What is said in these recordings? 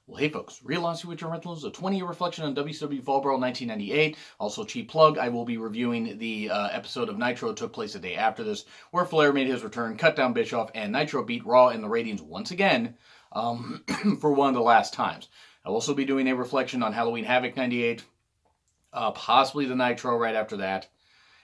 Well, hey folks, Real Honesty with Your Rentals, a 20-year reflection on WCW Fall Brawl 1998. Also, cheap plug, I will be reviewing the episode of Nitro that took place the day after this, where Flair made his return, cut down Bischoff, and Nitro beat Raw in the ratings once again for one of the last times. I'll also be doing a reflection on Halloween Havoc 98, possibly the Nitro right after that,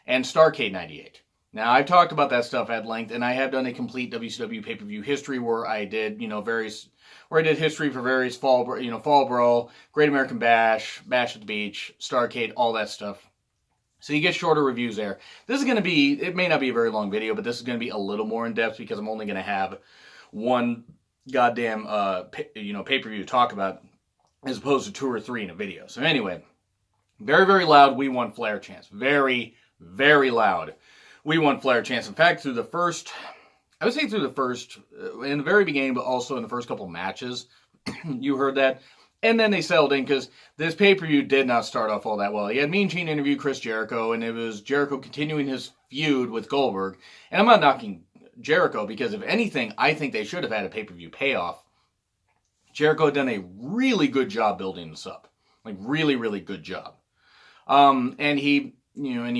and Starrcade 98. Now, I've talked about that stuff at length, and I have done a complete WCW pay-per-view history where I did, history for various Fall Brawl, Great American Bash, Bash at the Beach, Starrcade, all that stuff. So you get shorter reviews there. This is going to be, it may not be a very long video, but this is going to be a little more in-depth because I'm only going to have one goddamn, pay-per-view to talk about as opposed to 2 or 3 in a video. So anyway, very, very loud We Want Flair chants. Very, very loud We Want Flair chants. In fact, in the very beginning, but also in the first couple matches, you heard that. And then they settled in because this pay-per-view did not start off all that well. He had Mean Gene interview Chris Jericho, and it was Jericho continuing his feud with Goldberg. And I'm not knocking Jericho because, if anything, I think they should have had a pay-per-view payoff. Jericho had done a really good job building this up. Like, really, really good job. And he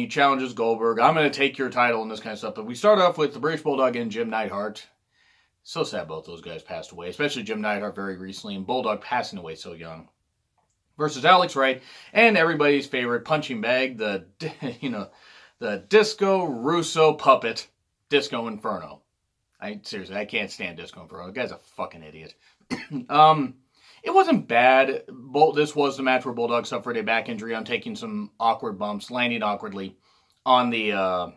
challenges Goldberg. I'm going to take your title and this kind of stuff. But we start off with the British Bulldog and Jim Neidhart. So sad both those guys passed away, especially Jim Neidhart very recently, and Bulldog passing away so young. Versus Alex Wright and everybody's favorite punching bag, the Disco Russo puppet, Disco Inferno. I can't stand Disco Inferno. The guy's a fucking idiot. It wasn't bad. This was the match where Bulldog suffered a back injury on taking some awkward bumps, landing awkwardly on the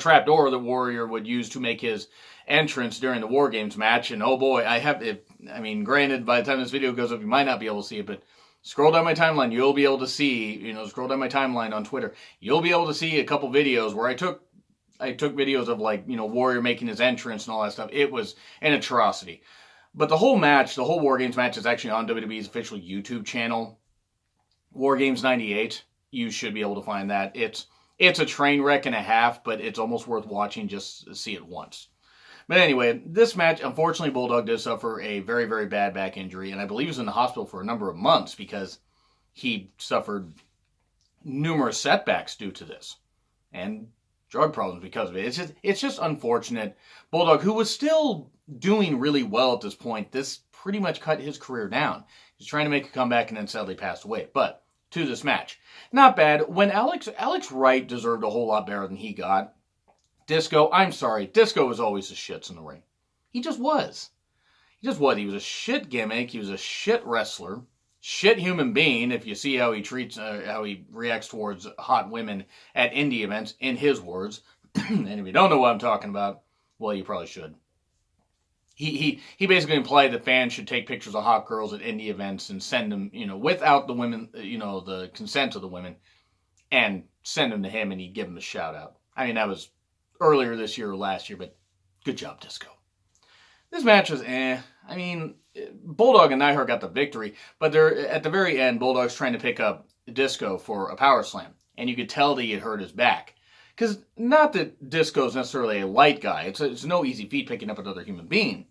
trapdoor the Warrior would use to make his entrance during the War Games match. And oh boy, granted, by the time this video goes up, you might not be able to see it, but scroll down my timeline, you'll be able to see, scroll down my timeline on Twitter, you'll be able to see a couple videos where I took videos of Warrior making his entrance and all that stuff. It was an atrocity. But the whole War Games match is actually on WWE's official YouTube channel. War Games 98. You should be able to find that. It's a train wreck and a half, but it's almost worth watching just to see it once. But anyway, this match, unfortunately, Bulldog did suffer a very, very bad back injury, and I believe he was in the hospital for a number of months because he suffered numerous setbacks due to this. And drug problems because of it. It's just unfortunate. Bulldog, who was still doing really well at this point, this pretty much cut his career down. He's trying to make a comeback and then sadly passed away. But to this match, not bad. When Alex Wright deserved a whole lot better than he got. Disco, I'm sorry, Disco was always the shits in the ring. He just was. He was a shit gimmick. He was a shit wrestler. Shit human being, if you see how he reacts towards hot women at indie events, in his words. And if you don't know what I'm talking about, well, you probably should. He basically implied that fans should take pictures of hot girls at indie events and send them, without the women, the consent of the women, and send them to him, and he'd give them a shout out. I mean, that was earlier this year or last year, but good job, Disco. This match was Bulldog and Neidhart got the victory, but at the very end, Bulldog's trying to pick up Disco for a power slam, and you could tell that he had hurt his back. Because not that Disco's necessarily a light guy, it's no easy feat picking up another human being.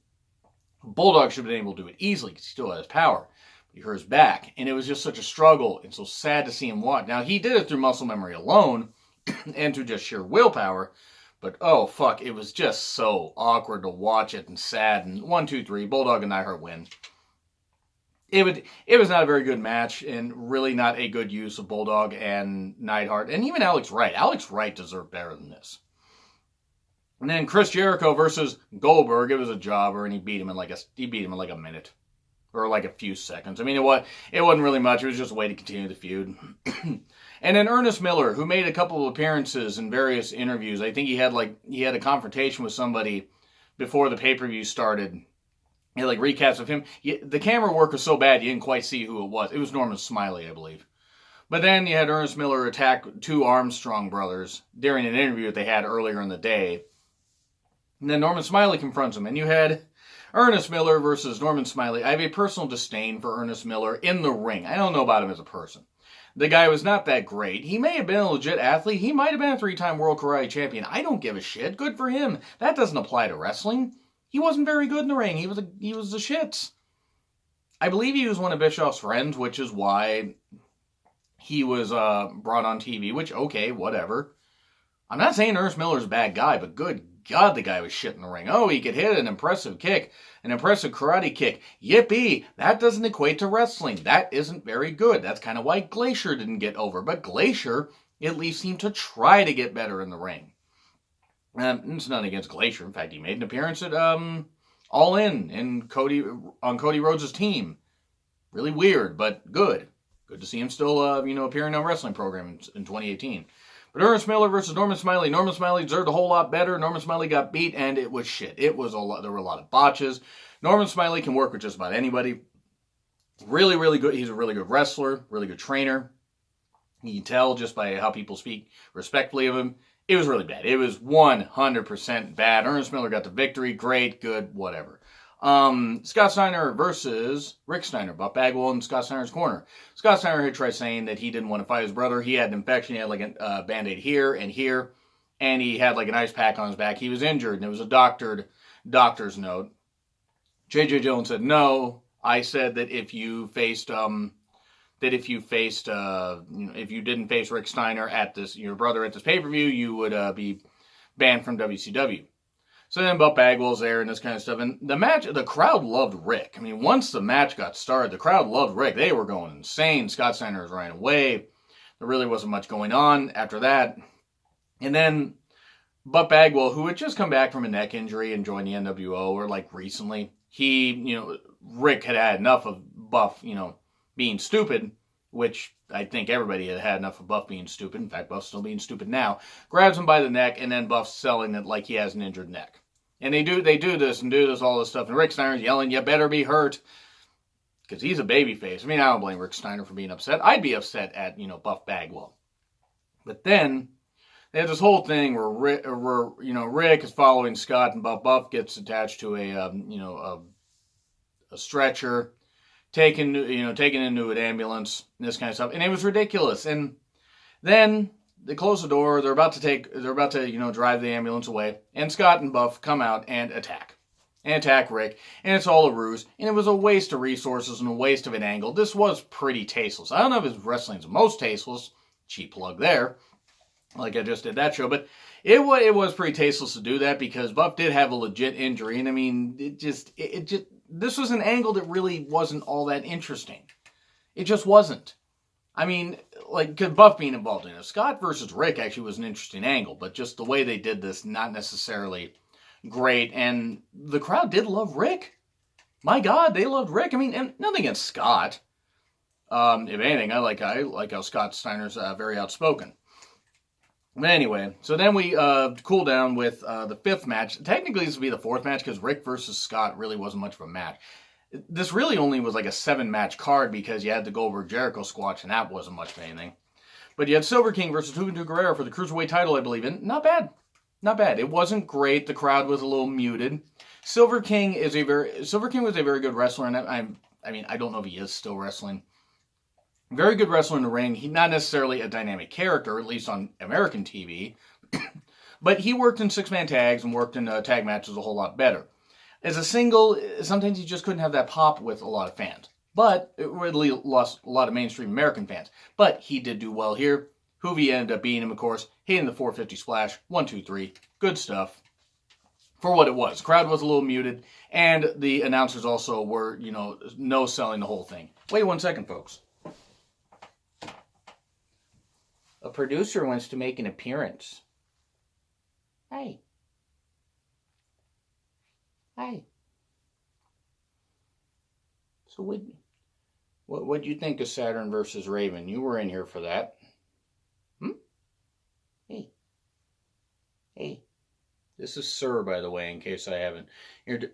Bulldog should have been able to do it easily because he still has power. But he hurt his back, and it was just such a struggle, and so sad to see him walk. Now, he did it through muscle memory alone, and through just sheer willpower, but oh fuck, it was just so awkward to watch it and sad. And 1, 2, 3, Bulldog and Neidhart win. It was not a very good match, and really not a good use of Bulldog and Neidhart, and even Alex Wright. Alex Wright deserved better than this. And then Chris Jericho versus Goldberg. It was a jobber, and he beat him in like a minute, or like a few seconds. I mean, it wasn't really much. It was just a way to continue the feud. And then Ernest Miller, who made a couple of appearances in various interviews. I think he had a confrontation with somebody before the pay-per-view started. He had recaps of him. The camera work was so bad you didn't quite see who it was. It was Norman Smiley, I believe. But then you had Ernest Miller attack 2 Armstrong brothers during an interview that they had earlier in the day. And then Norman Smiley confronts him. And you had Ernest Miller versus Norman Smiley. I have a personal disdain for Ernest Miller in the ring. I don't know about him as a person. The guy was not that great. He may have been a legit athlete. He might have been a 3-time World Karate Champion. I don't give a shit. Good for him. That doesn't apply to wrestling. He wasn't very good in the ring. He was the shits. I believe he was one of Bischoff's friends, which is why he was brought on TV, which, okay, whatever. I'm not saying Ernest Miller's a bad guy, but good God, the guy was shit in the ring. Oh, he could hit an impressive kick, an impressive karate kick. Yippee! That doesn't equate to wrestling. That isn't very good. That's kind of why Glacier didn't get over. But Glacier at least seemed to try to get better in the ring. It's nothing against Glacier. In fact, he made an appearance at All In on Cody Rhodes' team. Really weird, but good. Good to see him still, appearing on a wrestling program in 2018. But Ernest Miller versus Norman Smiley. Norman Smiley deserved a whole lot better. Norman Smiley got beat, and it was shit. It was a lot. There were a lot of botches. Norman Smiley can work with just about anybody. Really, really good. He's a really good wrestler, really good trainer. You can tell just by how people speak respectfully of him. It was really bad. It was 100% bad. Ernest Miller got the victory. Great, good, whatever. Scott Steiner versus Rick Steiner. Buff Bagwell in Scott Steiner's corner. Scott Steiner had tried saying that he didn't want to fight his brother. He had an infection. He had like a Band-Aid here, and he had like an ice pack on his back. He was injured, and it was a doctor's note. J.J. Jones said, no, I said that if you didn't face Rick Steiner your brother at this pay-per-view, you would be banned from WCW. So then Buff Bagwell's there and this kind of stuff. And the crowd loved Rick. I mean, once the match got started, the crowd loved Rick. They were going insane. Scott Steiner was running away. There really wasn't much going on after that. And then Buff Bagwell, who had just come back from a neck injury and joined the NWO, or like recently, Rick had enough of Buff, being stupid, which I think everybody had enough of Buff being stupid. In fact, Buff's still being stupid now. Grabs him by the neck, and then Buff's selling it like he has an injured neck. And they do all this stuff. And Rick Steiner's yelling, you better be hurt. Because he's a babyface. I mean, I don't blame Rick Steiner for being upset. I'd be upset at, Buff Bagwell. But then, they have this whole thing where Rick is following Scott, and Buff gets attached to a stretcher, taken into an ambulance, and this kind of stuff. And it was ridiculous. And then they close the door. They're about to drive the ambulance away. And Scott and Buff come out and attack Rick. And it's all a ruse. And it was a waste of resources and a waste of an angle. This was pretty tasteless. I don't know if his wrestling's most tasteless. Cheap plug there. Like I just did that show. But it was pretty tasteless to do that because Buff did have a legit injury. And I mean, this was an angle that really wasn't all that interesting. It just wasn't. I mean, because Buff being involved in it. Scott versus Rick actually was an interesting angle, but just the way they did this, not necessarily great. And the crowd did love Rick. My God, they loved Rick. I mean, and nothing against Scott. If anything, I like how Scott Steiner's very outspoken. But anyway, so then we cool down with the fifth match. Technically, this would be the fourth match because Rick versus Scott really wasn't much of a match. This really only was like a 7-match card because you had the Goldberg-Jericho squash, and that wasn't much of anything. But you had Silver King versus Juventud Guerrero for the Cruiserweight title, I believe. And not bad. Not bad. It wasn't great. The crowd was a little muted. Silver King was a very good wrestler, and I don't know if he is still wrestling. Very good wrestler in the ring. He's not necessarily a dynamic character, at least on American TV. But he worked in 6-man tags and worked in tag matches a whole lot better. As a single, sometimes he just couldn't have that pop with a lot of fans. But it really lost a lot of mainstream American fans. But he did do well here. Hoovy ended up beating him, of course. Hitting the 450 splash. 1, 2, 3. Good stuff. For what it was. The crowd was a little muted. And the announcers also were, no-selling the whole thing. Wait 1 second, folks. A producer wants to make an appearance. Hi. Hi. So what'd you think of Saturn versus Raven? You were in here for that. Hey. This is Sir, by the way, in case I haven't. You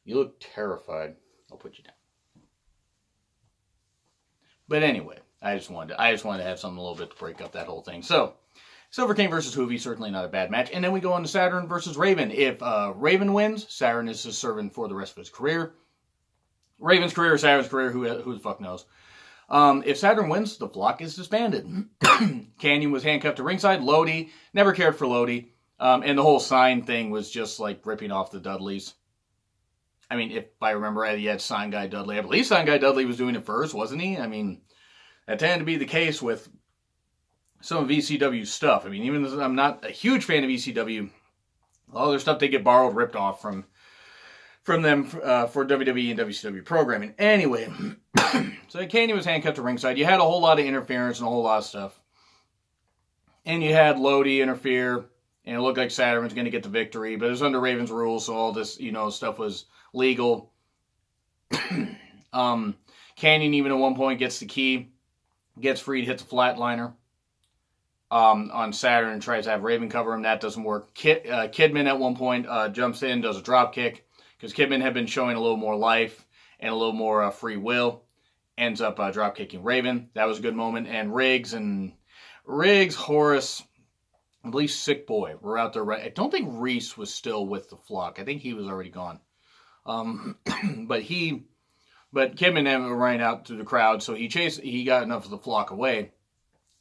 look terrified. I'll put you down. But anyway, I just wanted to have something a little bit to break up that whole thing. So, Silver King versus Hoovy, certainly not a bad match. And then we go on to Saturn versus Raven. If Raven wins, Saturn is his servant for the rest of his career. Raven's career, Saturn's career, who the fuck knows. If Saturn wins, the block is disbanded. Canyon was handcuffed to ringside. Lodi, never cared for Lodi. And the whole sign thing was just like ripping off the Dudleys. I mean, if I remember right, he had Sign Guy Dudley. I believe Sign Guy Dudley was doing it first, wasn't he? I mean, that tended to be the case with some of ECW stuff. I mean, even though I'm not a huge fan of ECW, all their stuff they get borrowed, ripped off from them for WWE and WCW programming. Anyway, so Candy was handcuffed to ringside. You had a whole lot of interference and a whole lot of stuff. And you had Lodi interfere, and it looked like Saturn was going to get the victory, but it was under Raven's rules, so all this, stuff was legal. Canyon even at one point gets the key, gets freed, hits a flatliner on Saturn, and tries to have Raven cover him. That doesn't work. Kidman at one point jumps in, does a drop kick, because Kidman had been showing a little more life and a little more free will. Ends up drop kicking Raven. That was a good moment. And Riggs, Horace, I believe Sick Boy were out there. I don't think Reese was still with the flock. I think he was already gone. But Kidman ran out through the crowd, so he got enough of the flock away.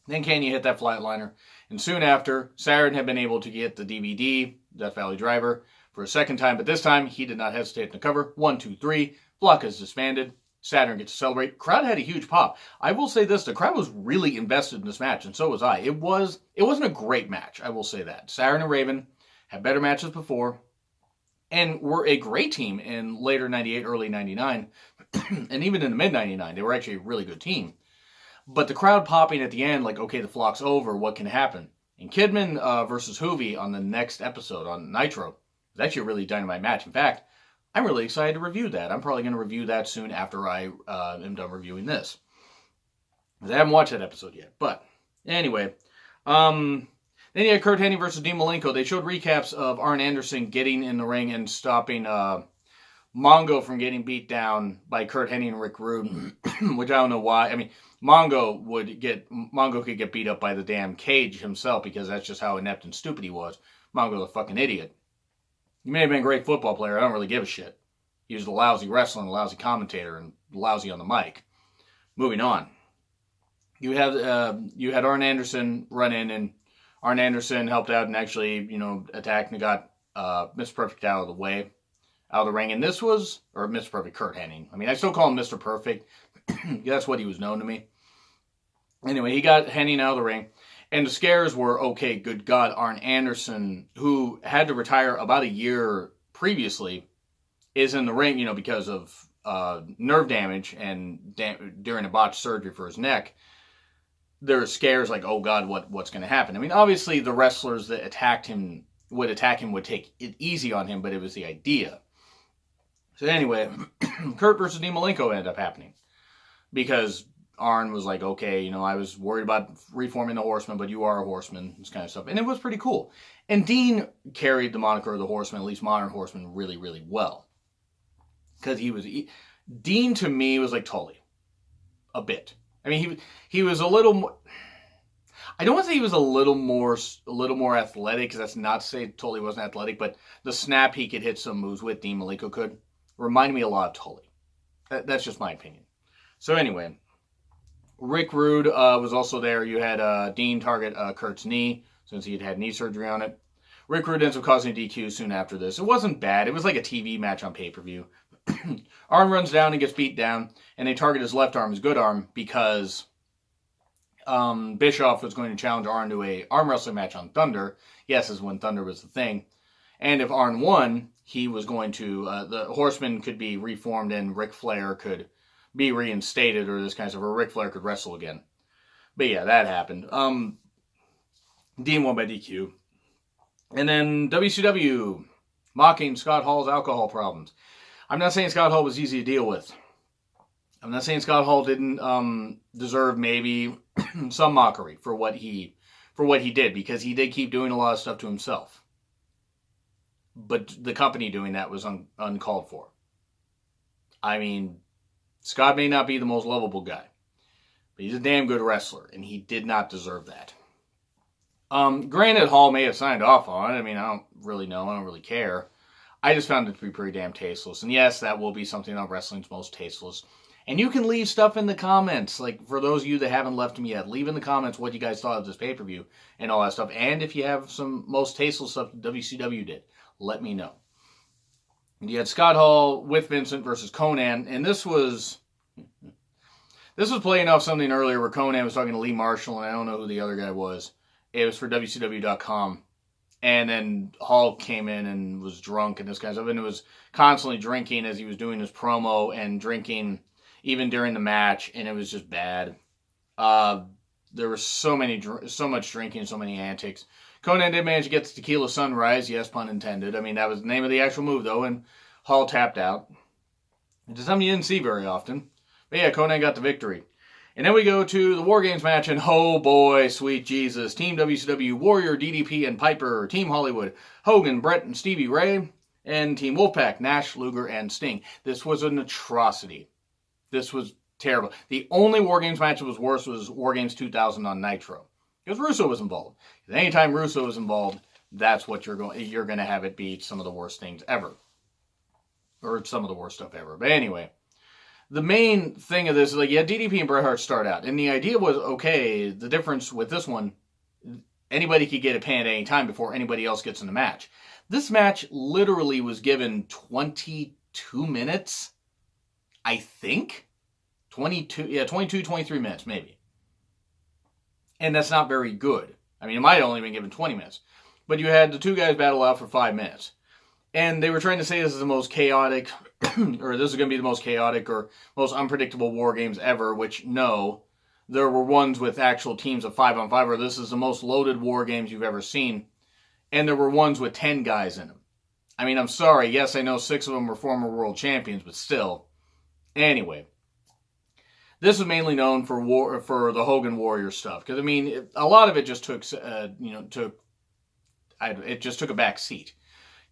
Then Canyon hit that flatliner, and soon after, Saturn had been able to get the DVD, Death Valley Driver, for a second time, but this time he did not hesitate to cover. 1, 2, 3. Flock is disbanded. Saturn gets to celebrate. Crowd had a huge pop. I will say this, the crowd was really invested in this match, and so was I. It wasn't a great match, I will say that. Saturn and Raven had better matches before, and were a great team in later 98, early 99, and even in the mid-99, they were actually a really good team. But the crowd popping at the end, like, okay, the flock's over, what can happen? And Kidman versus Hoovy on the next episode on Nitro was actually a really dynamite match. In fact, I'm really excited to review that. I'm probably going to review that soon after I am done reviewing this. Because I haven't watched that episode yet. But anyway, then you had Kurt Hennig versus Dean Malenko. They showed recaps of Arn Anderson getting in the ring and stopping Mongo from getting beat down by Kurt Hennig and Rick Rude, which I don't know why. I mean, Mongo could get beat up by the damn Cage himself because that's just how inept and stupid he was. Mongo's a fucking idiot. He may have been a great football player. I don't really give a shit. He was a lousy wrestler and a lousy commentator and lousy on the mic. Moving on. You had Arn Anderson run in, and Arn Anderson helped out and actually, attacked and got Mr. Perfect out of the way, out of the ring. And this was, or Mr. Perfect, Kurt Hennig. I mean, I still call him Mr. Perfect. That's what he was known to me. Anyway, he got Hennig out of the ring. And the scares were, okay, good God, Arn Anderson, who had to retire about a year previously, is in the ring, because of nerve damage and during a botched surgery for his neck. There are scares like, oh God, what's going to happen? I mean, obviously the wrestlers that would attack him would take it easy on him, but it was the idea. So anyway, Kurt versus Dean Malenko ended up happening. Because Arn was like, okay, I was worried about reforming the Horseman, but you are a Horseman, this kind of stuff. And it was pretty cool. And Dean carried the moniker of the Horseman, at least modern Horseman, really, really well. Because Dean to me was like Tully. A bit. I mean, he was a little more, I don't want to say he was a little more athletic, because that's not to say Tully wasn't athletic, but the snap he could hit some moves with, Dean Malenko could, reminded me a lot of Tully. That's just my opinion. So anyway, Rick Rude was also there. You had Dean target Kurt's knee, since he had knee surgery on it. Rick Rude ends up causing a DQ soon after this. It wasn't bad. It was like a TV match on pay-per-view. Arn runs down and gets beat down, and they target his left arm, his good arm, because Bischoff was going to challenge Arn to a arm wrestling match on Thunder. Yes, is when Thunder was the thing. And if Arn won, he was going to, the Horseman could be reformed and Ric Flair could be reinstated, or this kind of stuff, or Ric Flair could wrestle again. But yeah, that happened. Dean won by DQ. And then WCW, mocking Scott Hall's alcohol problems. I'm not saying Scott Hall was easy to deal with. I'm not saying Scott Hall didn't deserve maybe some mockery for what he did, because he did keep doing a lot of stuff to himself. But the company doing that was uncalled for. I mean, Scott may not be the most lovable guy, but he's a damn good wrestler, and he did not deserve that. Granted, Hall may have signed off on it. I mean, I don't really know. I don't really care. I just found it to be pretty damn tasteless. And yes, that will be something on Wrestling's Most Tasteless. And you can leave stuff in the comments. Like, for those of you that haven't left them yet, leave in the comments what you guys thought of this pay-per-view and all that stuff. And if you have some most tasteless stuff WCW did, let me know. You had Scott Hall with Vincent versus Conan, and this was playing off something earlier where Conan was talking to Lee Marshall, and I don't know who the other guy was. It was for WCW.com. And then Hall came in and was drunk and this kind of stuff. And it was constantly drinking as he was doing his promo and drinking even during the match. And it was just bad. There was so much drinking, so many antics. Conan did manage to get the Tequila Sunrise. Yes, pun intended. I mean, that was the name of the actual move, though. And Hall tapped out. It's something you didn't see very often. But yeah, Conan got the victory. And then we go to the War Games match, and oh boy, sweet Jesus. Team WCW, Warrior, DDP, and Piper. Team Hollywood, Hogan, Brett, and Stevie Ray. And Team Wolfpack, Nash, Luger, and Sting. This was an atrocity. This was terrible. The only War Games match that was worse was War Games 2000 on Nitro. Because Russo was involved. Anytime Russo was involved, that's what you're going to have it be some of the worst things ever. Or some of the worst stuff ever. But anyway. The main thing of this is, like, yeah, DDP and Bret Hart start out. And the idea was, okay, the difference with this one, anybody could get a pin at any time before anybody else gets in the match. This match literally was given 22 minutes, I think. 23 minutes, maybe. And that's not very good. I mean, it might have only been given 20 minutes. But you had the two guys battle out for 5 minutes. And they were trying to say this is the most chaotic, or this is going to be the most chaotic or most unpredictable War Games ever, which, no. There were ones with actual teams of 5-on-5, where this is the most loaded War Games you've ever seen. And there were ones with 10 guys in them. I mean, I'm sorry. Yes, I know 6 of them were former world champions, but still. Anyway. This is mainly known for the Hogan Warrior stuff. Because, I mean, a lot of it just took, it just took a back seat.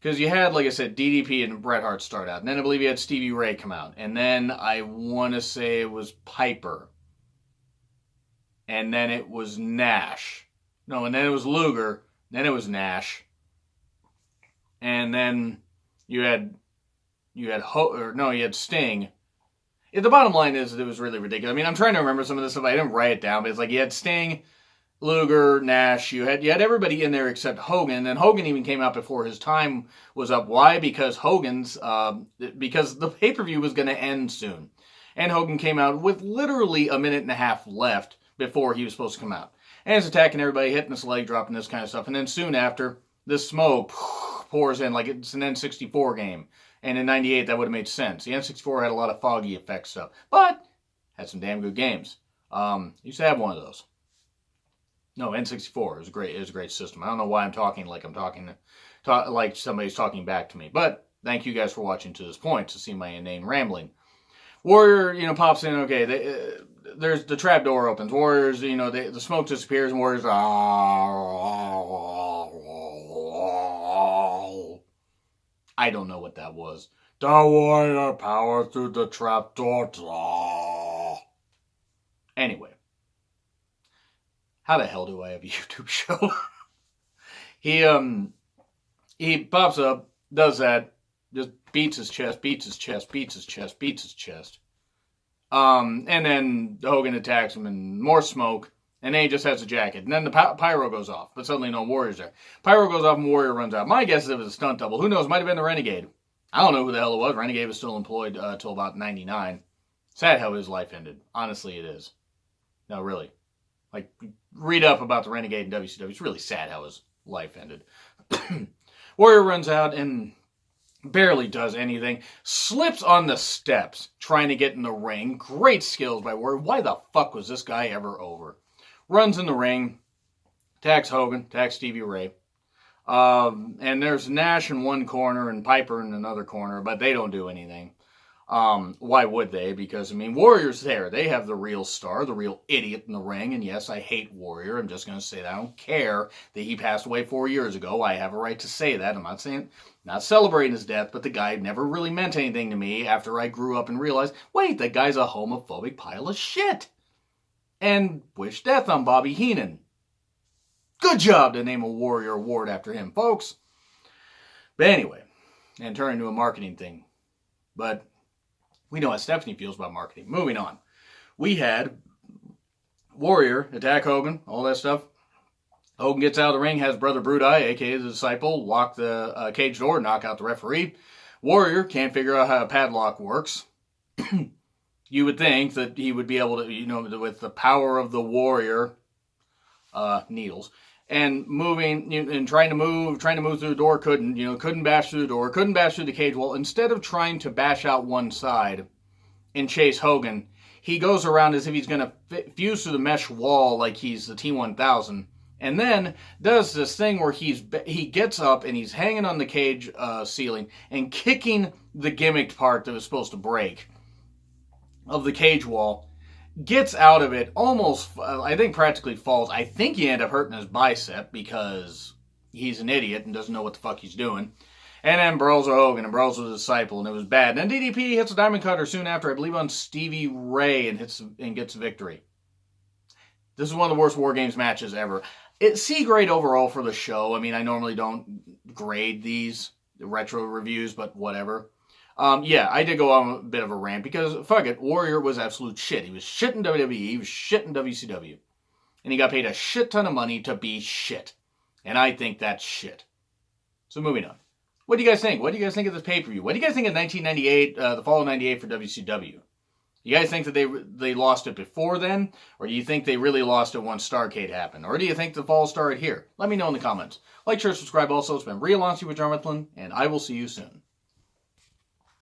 Because you had, like I said, DDP and Bret Hart start out. And then I believe you had Stevie Ray come out. And then I want to say it was Piper. And then it was Nash. No, and then it was Luger. Then it was Nash. And then you had Sting. Yeah, the bottom line is that it was really ridiculous. I mean, I'm trying to remember some of this stuff. I didn't write it down, but it's like you had Sting, Luger, Nash, you had everybody in there except Hogan, and Hogan even came out before his time was up. Why? Because because the pay-per-view was going to end soon. And Hogan came out with literally a minute and a half left before he was supposed to come out. And he's attacking everybody, hitting his leg, dropping this kind of stuff. And then soon after, this smoke pours in like it's an N64 game. And in 98, that would have made sense. The N64 had a lot of foggy effect stuff, but had some damn good games. Used to have one of those. No, N64 is great. It was a great system. I don't know why I'm talking like like somebody's talking back to me. But thank you guys for watching to this point to see my inane rambling. Warrior, pops in. Okay, there's the trap door opens. Warriors, the smoke disappears, and Warriors. I don't know what that was. The Warrior power through the trap door. Anyway. How the hell do I have a YouTube show? He pops up, does that, just beats his chest. And then Hogan attacks him and more smoke. And then he just has a jacket. And then the pyro goes off. But suddenly no Warrior's there. Pyro goes off and Warrior runs out. My guess is it was a stunt double. Who knows? Might have been the Renegade. I don't know who the hell it was. Renegade was still employed till about 99. Sad how his life ended. Honestly, it is. No, really. Like, read up about the Renegade in WCW. It's really sad how his life ended. Warrior runs out and barely does anything. Slips on the steps trying to get in the ring. Great skills by Warrior. Why the fuck was this guy ever over? Runs in the ring. Attacks Hogan. Attacks Stevie Ray. And there's Nash in one corner and Piper in another corner, but they don't do anything. Why would they? Because, Warrior's there. They have the real star, the real idiot in the ring. And yes, I hate Warrior. I'm just going to say that. I don't care that he passed away 4 years ago. I have a right to say that. I'm not celebrating his death, but the guy never really meant anything to me after I grew up and realized, wait, that guy's a homophobic pile of shit. And wish death on Bobby Heenan. Good job to name a Warrior award after him, folks. But anyway, and turn into a marketing thing. But we know how Stephanie feels about marketing. Moving on. We had Warrior attack Hogan, all that stuff. Hogan gets out of the ring, has Brother Brudeye, a.k.a. the Disciple, lock the cage door, knock out the referee. Warrior can't figure out how a padlock works. You would think that he would be able to, with the power of the warrior, needles, and moving and trying to move through the door, couldn't bash through the door, couldn't bash through the cage wall. Instead of trying to bash out one side and chase Hogan, he goes around as if he's going to fuse through the mesh wall like he's the T-1000, and then does this thing where he gets up and he's hanging on the cage ceiling and kicking the gimmicked part that was supposed to break of the cage wall, gets out of it, almost, I think practically falls. I think he ended up hurting his bicep because he's an idiot and doesn't know what the fuck he's doing. And then Brawl's Hogan, and Brawl's was a disciple, and it was bad. And then DDP hits a Diamond Cutter soon after, I believe on Stevie Ray, and gets a victory. This is one of the worst War Games matches ever. It's C grade overall for the show. I mean, I normally don't grade these retro reviews, but whatever. Yeah, I did go on a bit of a rant because, fuck it, Warrior was absolute shit. He was shit in WWE, he was shit in WCW. And he got paid a shit ton of money to be shit. And I think that's shit. So moving on. What do you guys think? What do you guys think of this pay-per-view? What do you guys think of 1998, the fall of 98 for WCW? You guys think that they lost it before then? Or do you think they really lost it once Starrcade happened? Or do you think the fall started here? Let me know in the comments. Like, share, subscribe also. It's been real honestly with John Mifflin, and I will see you soon.